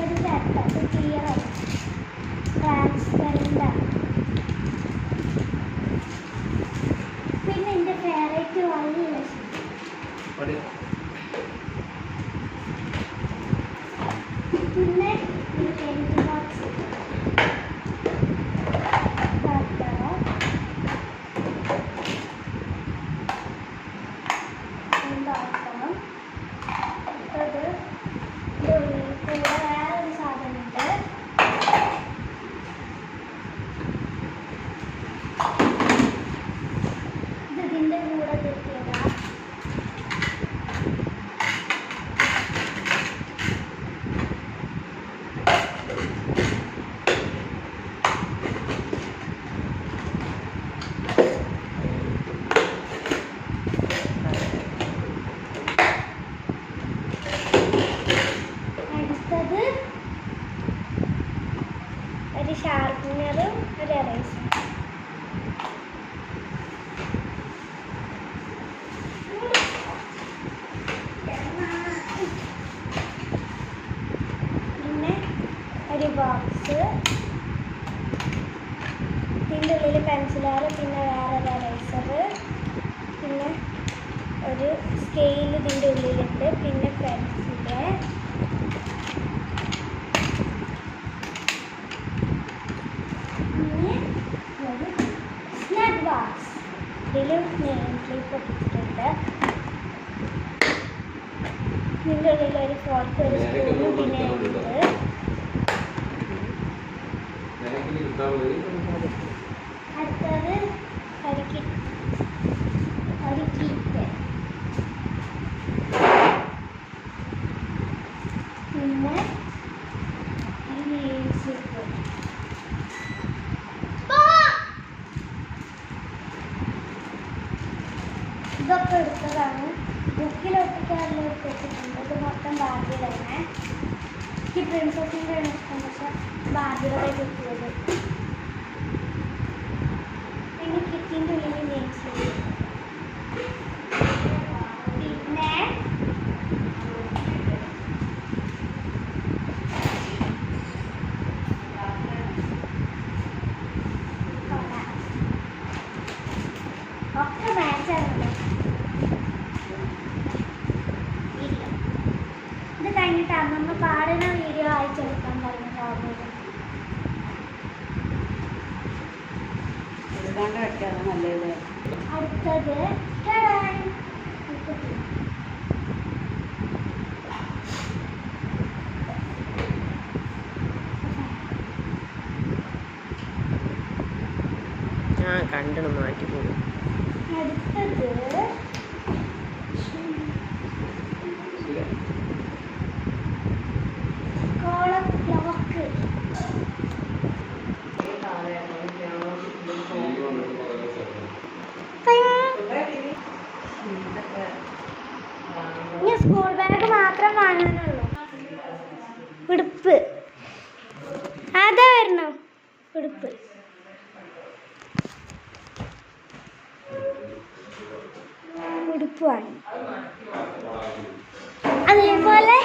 ഒരു ചട്ട clear transparent. പിന്നെ എൻ്റെ ഫേവറേറ്റ് വഴിയില്ല. പിന്നെ ഒരു പെയിൻറ്റ് ബോക്സ് ഉണ്ടാക്കണം. അത് കൂടെ വേറൊരു സാധനമുണ്ട്. ഇതിൻ്റെ കൂടെ കിട്ടിയതാണ്. ഒരു ഷാർപ്പനറും ഒരു എറേസറും. പിന്നെ ഒരു ബോക്സ്, ഇതിൻ്റെ ഉള്ളിൽ പെൻസിലാറ്, പിന്നെ വേറൊരു എറേസർ, പിന്നെ ഒരു സ്കെയിൽ ഇതിൻ്റെ ഉള്ളിലുണ്ട്, പിന്നെ പെൻസില്, സ്നാക്ക് ബോക്സ്. ഇതിലും നെയിം ക്ലിപ്പ് ഒട്ടിച്ചിട്ടുണ്ട്. ഇതിൻ്റെ ഉള്ളിൽ ഒരു ഫോർക്ക്, ഒരു സ്പൂണും പിന്നെ ഉണ്ട്. അടുത്തത് ഒരു കിറ്റ്, പിന്നെ ഒരു നെയിം സ്ലിപ്പ്. ഇതൊക്കെ എടുത്തതാണ്. ബുക്കിലൊട്ടിക്കാനുള്ള എടുത്തിട്ടുണ്ട്. ഇത് മൊത്തം ബാർബിയുടെയാണ്. എനിക്ക് പ്രിൻസസിൻ്റെ ആണ് ഇഷ്ടം, പക്ഷെ ബാർബിയുടെ കിട്ടിയത്. പിന്നെ കിറ്റിൻ്റെ ഉള്ളിൽ നെയിം സ്ലിപ്പ്. പിന്നെ ഒക്കെ മാച്ചാണ്. ഇത് കഴിഞ്ഞിട്ട് അമ്മമ്മ പാടുന്ന വീഡിയോ അയച്ചെടുക്കാൻ പറഞ്ഞിട്ടാണ്. അടുത്തത് കണ്ടു മാറ്റിക്കൊടു. അടുത്തത് കോളക്ലോക്ക്. ഇനി സ്കൂൾ ബാഗ് മാത്രം വാങ്ങാനുള്ളൂ. ഉടുപ്പ് അതാ വരണോ? ഉടുപ്പ് വാങ്ങി. അതേപോലെ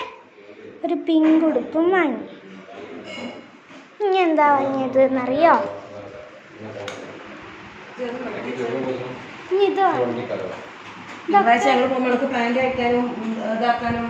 ഒരു പിങ്ക് ഉടുപ്പും വാങ്ങി. ഇനി എന്താ വാങ്ങിയത് എന്നറിയോ? ഇനി ഇത് വാങ്ങി. പ്ലാന്റ് അയക്കാനും ഇതാക്കാനും